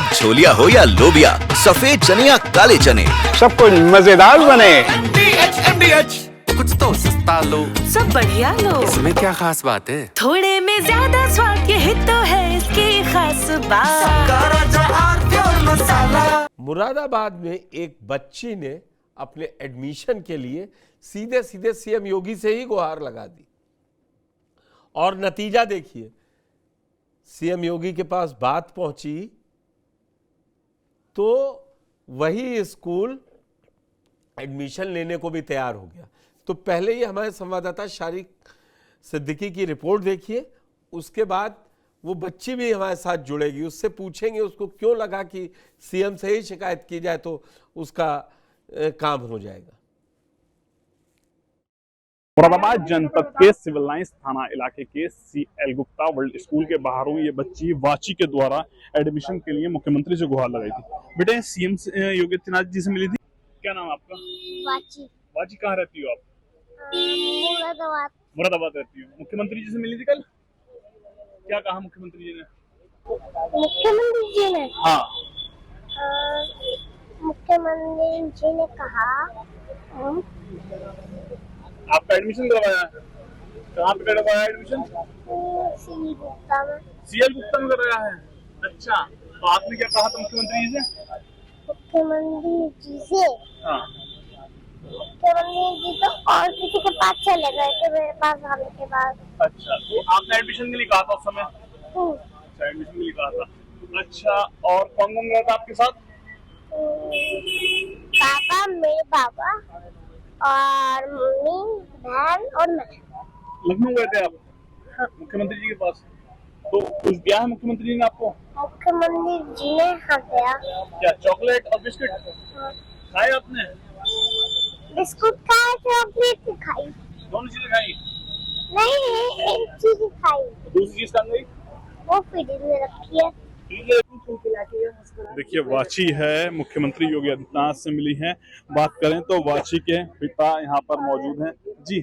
अब छोलिया हो या लोबिया, सफेद चने या काले चने, सब कुछ मजेदार बने। कुछ तो सस्ता लो, सब बढ़िया लो। इसमें क्या खास बात है? थोड़े में ज्यादा स्वाद, ये तो है इसकी खास बात। मुरादाबाद में एक बच्ची ने अपने एडमिशन के लिए सीधे सीधे सीएम योगी से ही गुहार लगा दी और नतीजा देखिए, सीएम योगी के पास बात पहुंची तो वही स्कूल एडमिशन लेने को भी तैयार हो गया। तो पहले ही हमारे संवाददाता शारिक सिद्दीकी की रिपोर्ट देखिए, उसके बाद वो बच्ची भी हमारे साथ जुड़ेगी, उससे पूछेंगे उसको क्यों लगा कि सीएम से ही शिकायत की जाए तो उसका काम हो जाएगा। मुरादाबाद जनपद के सिविल लाइंस थाना इलाके के CL गुप्ता वर्ल्ड स्कूल के बाहरों ये बच्ची वाची के द्वारा एडमिशन के लिए मुख्यमंत्री से गुहार लगाई थी। बेटे सीएम योगी आदित्यनाथ जी से मिली थी, क्या नाम आपका? वाची। वाची कहाँ रहती हो आप? मुरादाबाद। मुरादाबाद रहती हो। मुख्यमंत्री जी से मिली थी कल, क्या कहा मुख्यमंत्री जी ने? मुख्यमंत्री जी ने हाँ, मुख्यमंत्री जी ने कहा आपका एडमिशन करवाया है, कहाँ पे करवाया एडमिशन? CL गुप्ता में। CL गुप्ता में कराया है। अच्छा, तो आपने क्या कहा था मुख्यमंत्री जी से? मुख्यमंत्री जी से हाँ, मुख्यमंत्री जी तो और किसी के पास चले गए थे मेरे पास आने के बाद। अच्छा, तो आपने एडमिशन के लिए कहा था उस समय? अच्छा, एडमिशन के लिए कहा था। अच्छा, और कौन कौन गया था आपके साथ? पापा, मेरे पापा और मम्मी, बहन और मैं। लखनऊ गए थे आप? हाँ। मुख्यमंत्री जी के पास? तो कुछ दिया है मुख्यमंत्री जी ने आपको? मुख्यमंत्री जी ने हाँ दिया। क्या चॉकलेट और बिस्किट खाए आपने? बिस्कुट खाए, चॉकलेट खाई। दोनों चीजें खाई? नहीं, एक चीज खाई। दूसरी चीज कहाँ गई? वो फ्रिज में रखी है। देखिए, वाची है, मुख्यमंत्री योगी आदित्यनाथ से मिली है। बात करें तो वाची के पिता यहाँ पर मौजूद हैं। जी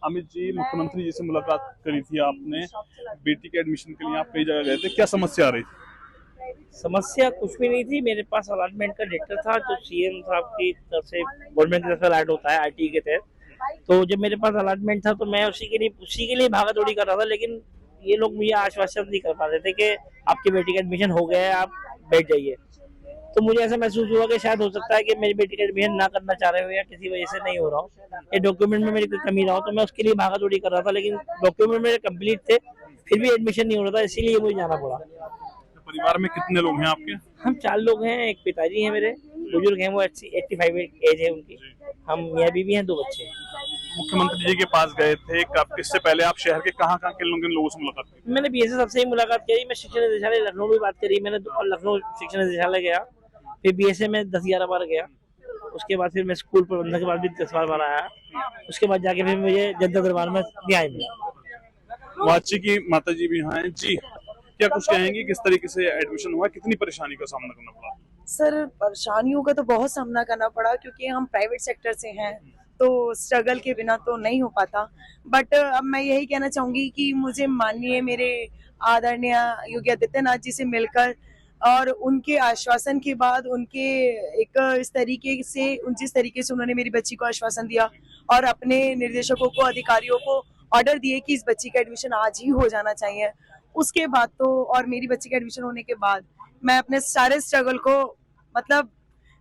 अमित जी, मुख्यमंत्री जी से मुलाकात करी थी आपने, बेटी के एडमिशन के लिए आप कई जगह गए थे, क्या समस्या आ रही थी? समस्या कुछ भी नहीं थी। मेरे पास अलॉटमेंट का लेटर था जो सीएम साहब की तरफ से, गवर्नमेंट की तरफ से अलॉट होता है आरटी के तहत। तो जब मेरे पास अलॉटमेंट था तो मैं उसी के लिए भागा दौड़ी कर रहा था, लेकिन ये लोग मुझे आश्वासन नहीं कर पा रहे थे कि आपकी बेटी का एडमिशन हो गया है, आप बैठ जाइए। तो मुझे ऐसा महसूस हुआ कि शायद हो सकता है कि मेरी बेटी का एडमिशन ना करना चाह रहे हो या किसी वजह से नहीं हो रहा हो, ये डॉक्यूमेंट में मेरी कोई कमी रहा हो, तो मैं उसके लिए भागा दौड़ी कर रहा था। लेकिन डॉक्यूमेंट मेरे कंप्लीट थे, फिर भी एडमिशन नहीं हो रहा था, इसीलिए मुझे जाना पड़ा। परिवार में कितने लोग हैं आपके? हम 4 लोग हैं। एक पिताजी हैं मेरे, बुजुर्ग हैं, वो 85 एज है उनकी। हम मियाँ बीवी हैं, 2 बच्चे हैं। मुख्यमंत्री जी के पास गए थे, इससे पहले आप शहर के कहाँ के लोगों से मुलाकात की? मैंने BSS सबसे ही मुलाकात करी, मैं शिक्षा निदेशालय लखनऊ में बात करी मैंने, लखनऊ शिक्षा निदेशालय गया, फिर BSA में 10-11 बार गया, उसके बाद फिर मैं स्कूल प्रबंधक के बाद भी 10 बार आया, उसके बाद जाके फिर मुझे जनता दरबार में न्याय मिला। वाची की माता जी भी यहाँ हैं। जी, क्या कुछ कहेंगे, किस तरीके से एडमिशन हुआ, कितनी परेशानी का सामना करना पड़ा? सर, परेशानियों का तो बहुत सामना करना पड़ा, क्योंकि हम प्राइवेट सेक्टर से हैं तो स्ट्रगल के बिना तो नहीं हो पाता। बट अब मैं यही कहना चाहूंगी कि मुझे माननीय मेरे आदरणीय योगी आदित्यनाथ जी से मिलकर और उनके आश्वासन के बाद, उनके एक जिस तरीके से उन्होंने मेरी बच्ची को आश्वासन दिया और अपने निर्देशकों को, अधिकारियों को ऑर्डर दिए कि इस बच्ची का एडमिशन आज ही हो जाना चाहिए, उसके बाद तो, और मेरी बच्ची का एडमिशन होने के बाद मैं अपने सारे स्ट्रगल को, मतलब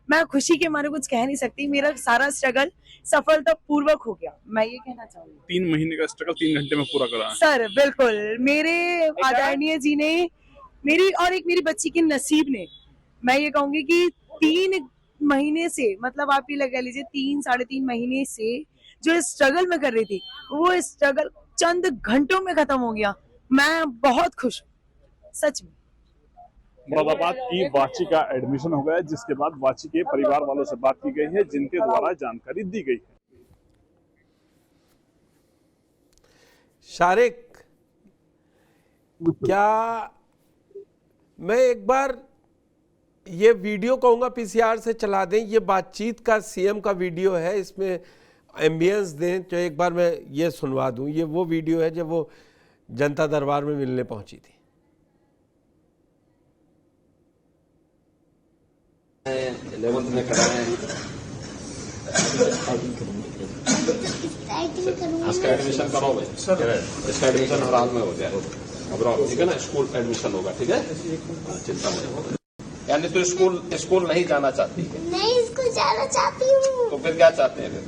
मैं खुशी के मारे कुछ कह नहीं सकती, मेरा सारा स्ट्रगल सफलता पूर्वक हो गया, मैं ये कहना चाहूंगी। 3 महीने का स्ट्रगल 3 घंटे में पूरा करा है। सर बिल्कुल, मेरे आदरणीय जी ने, मेरी और एक मेरी बच्ची के नसीब ने, मैं ये कहूंगी कि 3 महीने से, मतलब आप ये लगा लीजिए 3-3.5 महीने से जो स्ट्रगल में कर रही थी, वो स्ट्रगल चंद घंटों में खत्म हो गया। मैं बहुत खुश हूँ, सच में। मुरादाबाद की वाची का एडमिशन हो गया, जिसके बाद वाची के परिवार वालों से बात की गई है, जिनके द्वारा जानकारी दी गई है। शारिक, क्या मैं एक बार ये वीडियो कहूँगा PCR से चला दें, ये बातचीत का सीएम का वीडियो है, इसमें एम्बियंस दें तो एक बार मैं ये सुनवा दूं। ये वो वीडियो है जब वो जनता दरबार में मिलने पहुंची थी। 11th में कराएं, इसका एडमिशन करो भाई सर, इसका एडमिशन हर हाल में हो जाए, घबराओ, ठीक है ना, स्कूल एडमिशन होगा, ठीक है, चिंता नहीं। यानी तो स्कूल नहीं जाना चाहती है? नहीं, स्कूल जाना चाहती हूँ। तो फिर क्या चाहते हैं?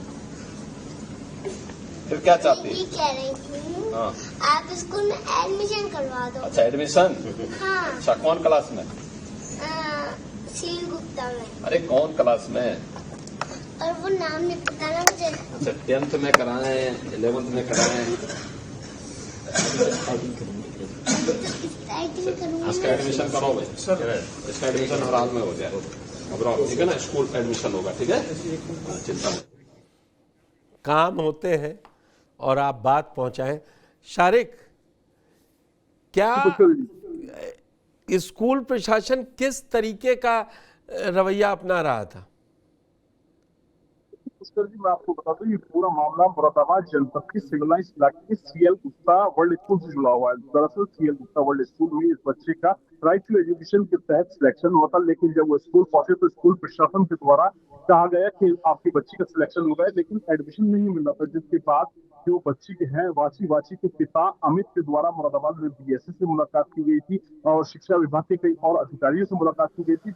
फिर क्या चाहती है? ये कह रही थी, हाँ, आप स्कूल में एडमिशन करवा दो। अच्छा, एडमिशन? हाँ। अच्छा, कौन क्लास में? शील गुप्ता में। अरे कौन क्लास में? और वो नाम नहीं पता ना मुझे। अच्छा, 10th में कराएं, 11th में कराएं, इसका एडमिशन करो भाई सर, इसका एडमिशन हर हाल में हो जाए, घबराओ, ठीक है ना, स्कूल एडमिशन होगा, ठीक है, चिंता नहीं। काम होते हैं और आप बात पहुंचाएं। शारिक, क्या स्कूल प्रशासन किस तरीके का रवैया अपना रहा था? पुष्कर जी, मैं आपको बता दूं, ये पूरा मामला मुरादाबाद जनपद के सिविल लाइंस इलाके के सीएल गुप्ता वर्ल्ड स्कूल से जुड़ा हुआ है। दरअसल सीएल गुप्ता वर्ल्ड स्कूल में इस बच्चे का राइट टू एजुकेशन के तहत सिलेक्शन हुआ था, लेकिन जब वो स्कूल पहुंचे तो स्कूल प्रशासन के द्वारा कहा गया कि आपकी बच्ची का सिलेक्शन हो गया, लेकिन एडमिशन नहीं मिल रहा था। जिसके बाद जो बच्ची के हैं वाची के पिता अमित के द्वारा मुरादाबाद में बीएसए से मुलाकात की गई थी और शिक्षा विभाग के कई और अधिकारियों से मुलाकात की गई थी।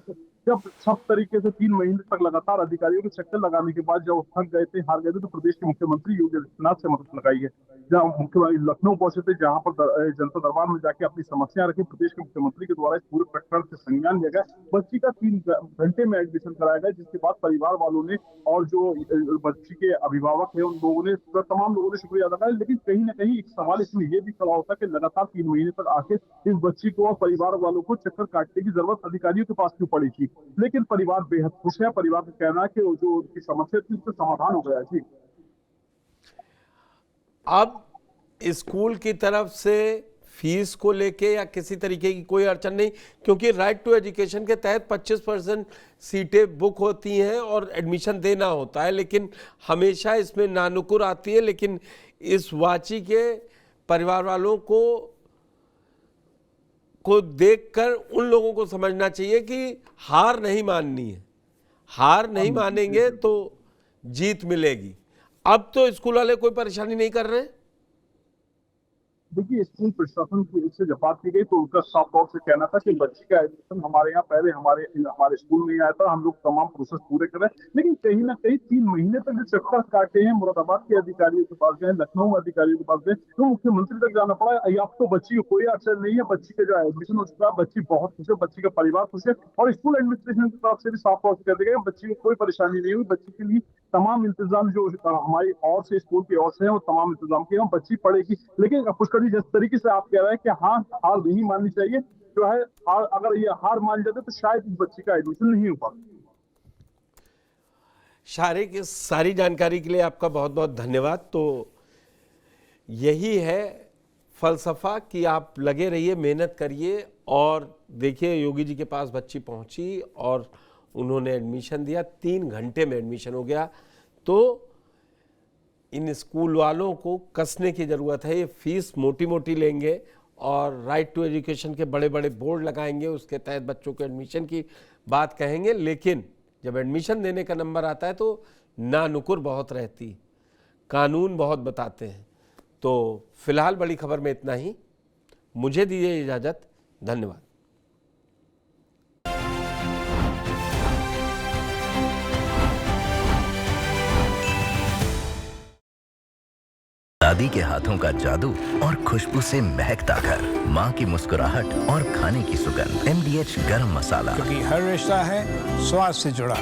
जब सब तरीके से 3 महीने तक लगातार अधिकारियों के चक्कर लगाने के बाद जब थक गए थे, हार गए थे, तो प्रदेश के मुख्यमंत्री योगी आदित्यनाथ से मदद लगाई है। जहाँ मुख्यमंत्री लखनऊ पहुंचे थे, जहां पर जनता दरबार में जाके अपनी समस्या रखी, प्रदेश के मुख्यमंत्री के द्वारा इस पूरे प्रकरण से संज्ञान लिया गया। बच्ची का 3 घंटे में एडमिशन कराया गया, जिसके बाद परिवार वालों ने और जो बच्ची के अभिभावक है उन लोगों ने, तमाम लोगों ने शुक्रिया अदा किया। लेकिन कहीं ना कहीं एक सवाल इसमें यह भी खड़ा होता है कि लगातार 3 महीने तक आखिर इस बच्ची को और परिवार वालों को चक्कर काटने की जरूरत अधिकारियों के पास क्यों पड़ी थी? लेकिन परिवार बेहद खुश है। परिवार का कहना है कि जो उनकी समस्या थी उसका समाधान हो गया। जी, अब स्कूल की तरफ से फीस को लेके या किसी तरीके की कोई अड़चन नहीं, क्योंकि राइट टू एजुकेशन के तहत 25% सीटें बुक होती हैं और एडमिशन देना होता है, लेकिन हमेशा इसमें नानुकुर आती है। लेकिन इस वाची के परिवार वालों को देखकर उन लोगों को समझना चाहिए कि हार नहीं माननी है, हार नहीं मानेंगे तो जीत मिलेगी। अब तो स्कूल वाले कोई परेशानी नहीं कर रहे हैं। देखिए, स्कूल प्रशासन की से जब बात की गई तो उनका साफ तौर से कहना था कि बच्ची का एडमिशन हमारे यहाँ पहले हमारे स्कूल में ही आया था, हम लोग तमाम प्रोसेस पूरे कर रहे हैं। लेकिन कहीं ना कहीं 3 महीने तक जो चक्कर काटे हैं, मुरादाबाद के अधिकारियों के पास गए, लखनऊ अधिकारियों के पास गए, तो मुख्यमंत्री तक जाना पड़ा। अब तो बच्ची को कोई अड़चन नहीं है, बच्ची का जो एडमिशन हो चुका है, बच्ची बहुत खुश है, बच्ची का परिवार खुश है और स्कूल एडमिनिस्ट्रेशन की तरफ से भी साफ तौर से कह दिया गया बच्ची को कोई परेशानी नहीं हुई। बच्ची के लिए तमाम इंतजाम जो हमारी ओर से, स्कूल की ओर से है, वो तमाम इंतजाम किए, बच्ची पढ़ेगी। लेकिन पुष्कर जी, जिस तरीके से आप कह रहे हैं कि हाँ, हार नहीं माननी चाहिए, जो है अगर ये हार मान जाते तो शायद इस बच्ची का एडमिशन नहीं हो पाता। शारिक, इस सारी जानकारी के लिए आपका बहुत बहुत धन्यवाद। तो यही है फलसफा कि आप लगे रहिए, मेहनत करिए और देखिए योगी जी के पास बच्ची पहुंची और उन्होंने एडमिशन दिया, 3 घंटे में एडमिशन हो गया। तो इन स्कूल वालों को कसने की ज़रूरत है। ये फीस मोटी मोटी लेंगे और राइट टू एजुकेशन के बड़े बड़े बोर्ड लगाएंगे, उसके तहत बच्चों को एडमिशन की बात कहेंगे, लेकिन जब एडमिशन देने का नंबर आता है तो नानुकुर बहुत रहती, कानून बहुत बताते हैं। तो फिलहाल बड़ी खबर में इतना ही, मुझे दीजिए इजाज़त, धन्यवाद। दादी के हाथों का जादू और खुशबू से महकता घर, माँ की मुस्कुराहट और खाने की सुगंध। MDH गरम मसाला, क्योंकि हर रिश्ता है स्वाद से जुड़ा।